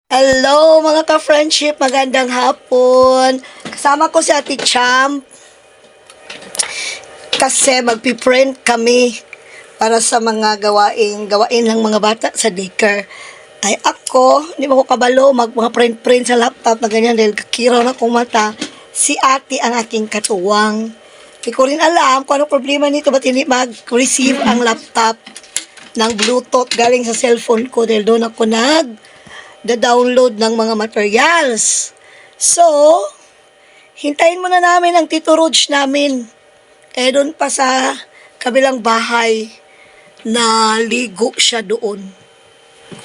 Hello mga ka-friendship, magandang hapon. Kasama ko si Ate Champ kasi magpiprint kami para sa mga gawain ng mga bata sa daycare. Ay ako, hindi mo ko kabalo mga print sa laptop na ganyan dahil kakiraw na kong mata. Si Ate ang aking katuwang. Hindi ko rin alam kung ano problema nito, ba't hindi mag-receive ang laptop ng Bluetooth galing sa cellphone ko dahil doon ako download ng mga materials. So, hintayin muna namin ang Tito Rog namin. Doon pa sa kabilang bahay na ligo siya doon.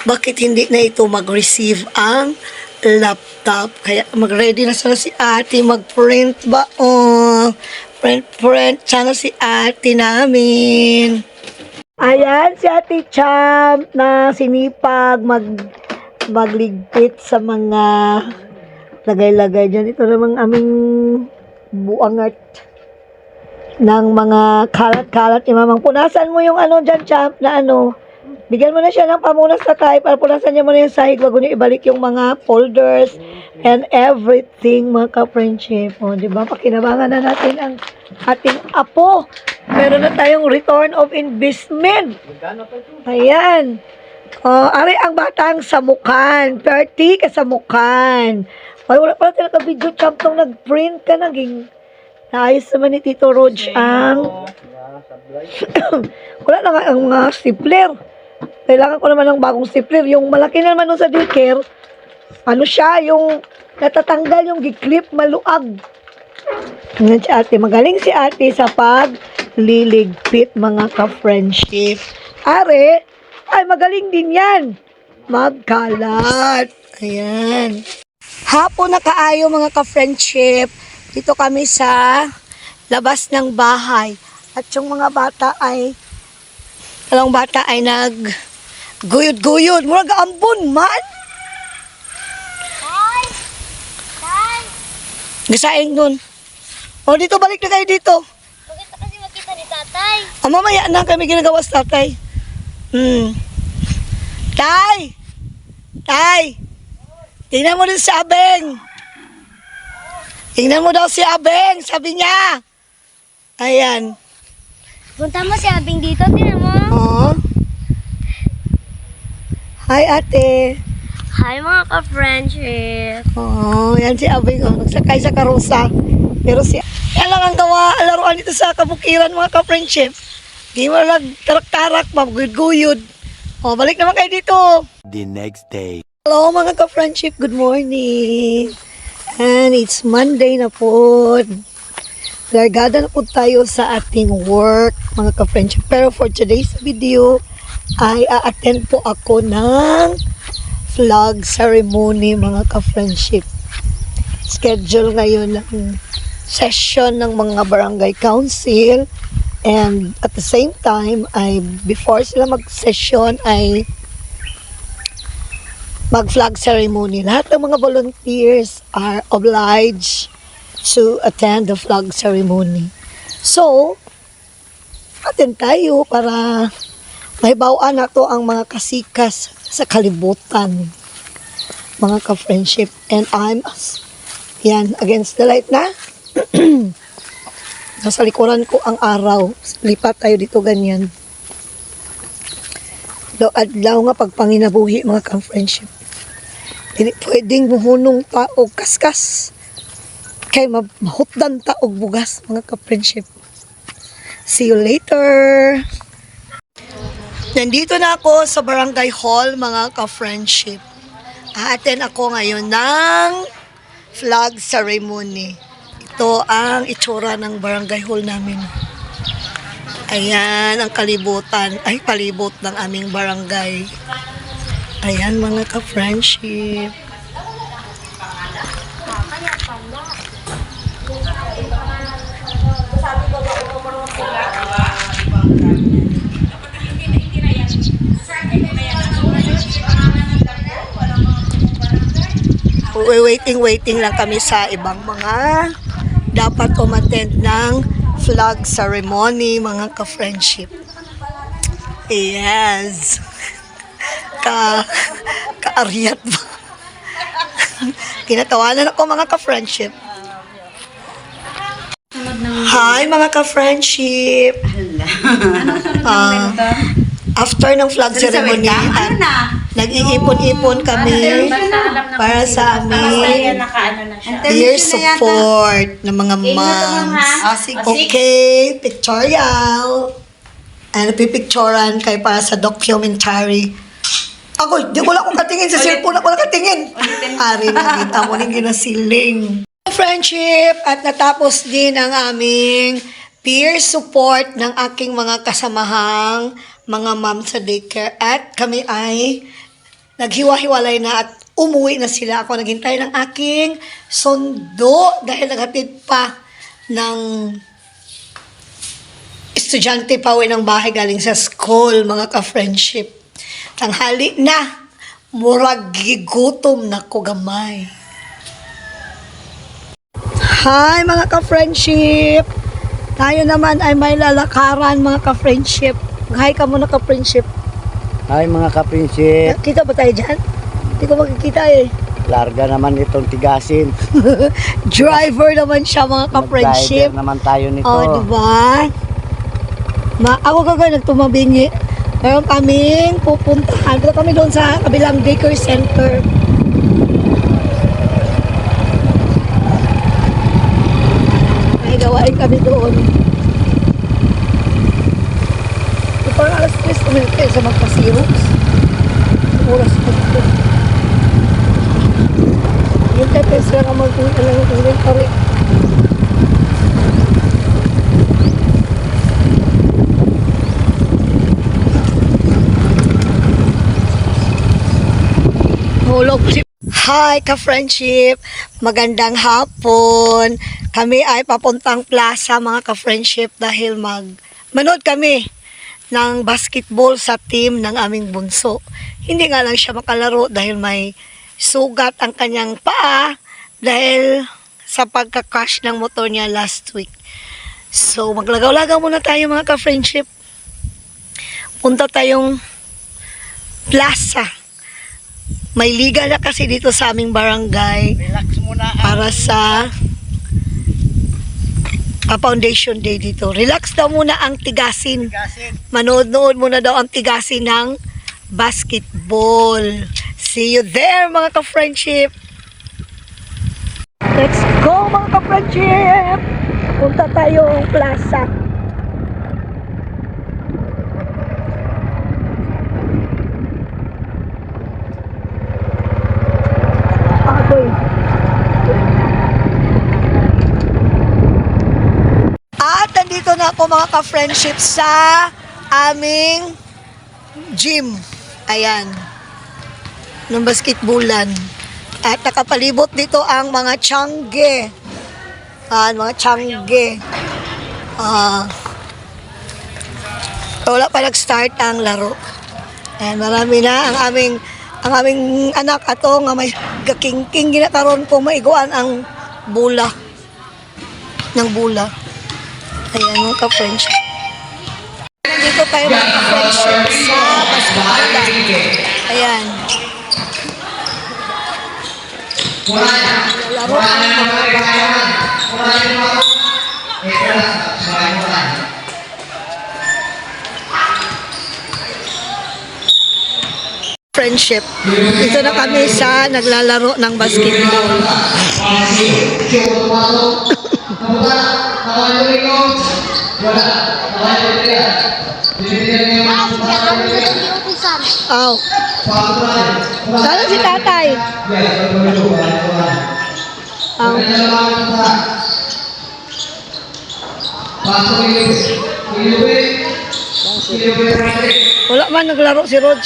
Bakit hindi na ito mag-receive ang laptop? Kaya mag-ready na sana si ate, mag-print ba? Print sana si ate namin. Ayan, si Ate Champ na sinipag magligpit sa mga lagay-lagay dyan. Ito namang aming buangat ng mga kalat-kalat ni Mamang. Punasan mo yung dyan, Champ, na bigyan mo na siya ng pamunas na tayo para punasan niya muna yung sahig. Bago niyo ibalik yung mga folders and everything, mga ka-friendship. Diba? Pakinabangan na natin ang ating apo. Meron na tayong return of investment. Ayan. Ari ang batang samukan. 30 ka samukan. Wala pala tayo naka-video, Champ, nung nag-print ka naging naayos naman ni Tito Rog ang wala na nga ang stapler. Kailangan ko naman ng bagong stapler. Yung malaki naman nun sa daycare, siya, yung natatanggal yung giklip, maluag. Tingnan si ate. Magaling si ate sa pagliligpit, mga ka-friendship. Are, ay magaling din yan. Magkalat. Ayan. Hapon na kaayo, mga ka-friendship. Dito kami sa labas ng bahay. At yung mga bata ay nag-guyod-guyod. Mura gaambon man. Gasaing nun. Dito, balik na kayo dito. Bakit kasi makita ni tatay? Mamaya na kami ginagawa sa tatay. Tay! Tay! Tingnan mo din si Abeng. Tingnan mo daw si Abeng, sabi niya. Ayan. Punta mo si Abing dito, tinan mo. Oh. Hi, ate. Hi mga ka-friendship. Yan si Abeng. Nagsakay sa karusa. Pero yan lang ang laruan dito sa kabukiran, mga ka-friendship. Di mo lang tarak-tarak, maguyod-guyod. Balik naman kayo dito. The next day. Hello mga ka-friendship, good morning. And it's Monday na po. Largada na po tayo sa ating work, mga ka-friendship. Pero for today's video, ay a-attend po ako ng flag ceremony, mga ka-friendship. Schedule ngayon ng session ng mga barangay council. And at the same time, before sila mag-session, ay mag-flag ceremony. Lahat ng mga volunteers are obliged to attend the flag ceremony. So, atin tayo para mahibawaan na to ang mga kasikas sa kalibutan, mga ka-friendship. And I'm, against the light na. Nasa likuran ko ang araw. Lipat tayo dito ganyan. Adlaw nga pagpanginabuhi, mga ka-friendship. Hindi pwedeng muhunong taog kaskas. Kay mahutdan taog bugas, mga ka-friendship. See you later. Nandito na ako sa barangay hall, mga ka-friendship. A-attend ako ngayon ng flag ceremony. Ito ang itsura ng barangay hall namin. Ayan ang kalibutan, palibot ng aming barangay. Ayan, mga ka-friendship. Waiting lang kami sa ibang mga dapat umattend ng flag ceremony, mga ka-friendship. Yes. Ka-aryat ba? Kinatawanan ako mga ka-friendship. Hi mga ka-friendship. After ng flag ceremony, nag-iipon-ipon kami para sa aming peer support ng mga moms. Okay, pictorial. Napipicturan kay para sa documentary. Ako, di ko lang katingin sa cellphone. Ako lang katingin. Ari, nakita mo rin ginasiling. Friendship at natapos din ang aming peer support ng aking mga kasamahang mga mom sa daycare at kami ay naghiwa-hiwalay na at umuwi na sila. Ako naghintay ng aking sundo dahil naghatid pa ng estudyante pa uwi ng bahay galing sa school, mga ka-friendship. Tanghali na, murag gigutom na ko gamay. Hi mga ka-friendship! Tayo naman ay may lalakaran mga ka-friendship. Hi ka muna ka-friendship. Hi mga kaprinsip, Kita ba tayo dyan? Hindi ko makikita eh. larga naman itong tigasin. Driver naman siya mga ka-friendship. Mag-driver naman tayo nito. Oh, diba? Ako kagaya nagtumabingi. Meron kaming pupuntahan. Dito kami doon sa kabilang daycare center. May gawain kami doon. Parang alas 3 kami kayo sa magpa-xerox. Oras na dito. Yung tepes lang ang mag-inventory. Hi ka-friendship! Magandang hapon! Kami ay papuntang plaza mga ka-friendship dahil manood kami ng basketball sa team ng aming bunso. Hindi nga lang siya makalaro dahil may sugat ang kanyang paa dahil sa pagka-crash ng motor niya last week. So maglagaw-lagaw muna tayo mga ka-friendship. Punta tayong plaza. May liga na kasi dito sa aming barangay Relax muna. para sa foundation day dito. Relax daw muna ang tigasin. Tigasin. Manood-nood muna daw ang tigasin ng basketball. See you there mga ka-friendship. Let's go mga ka-friendship. Punta tayong plaza. Agoy. At nandito na ako mga ka-friendship sa aming gym. Ayan. Ng basketballan. At nakapalibot dito ang mga tiyangge. Mga tiyangge. Wala pa nag-start ang laro. Ayan, marami na ang aming anak ato nga may gakingking ginakaroon kung maiguan ang bula ng bula. Ayan mga ka-friendship. Dito tayo mga ka-friendship sa basketball. Ayan. Laro ang mga bata. Friendship. Dito na kami sa naglalaro ng basketball. Oh. Saan si tatay? Oh. Wala man naglaro si Rog.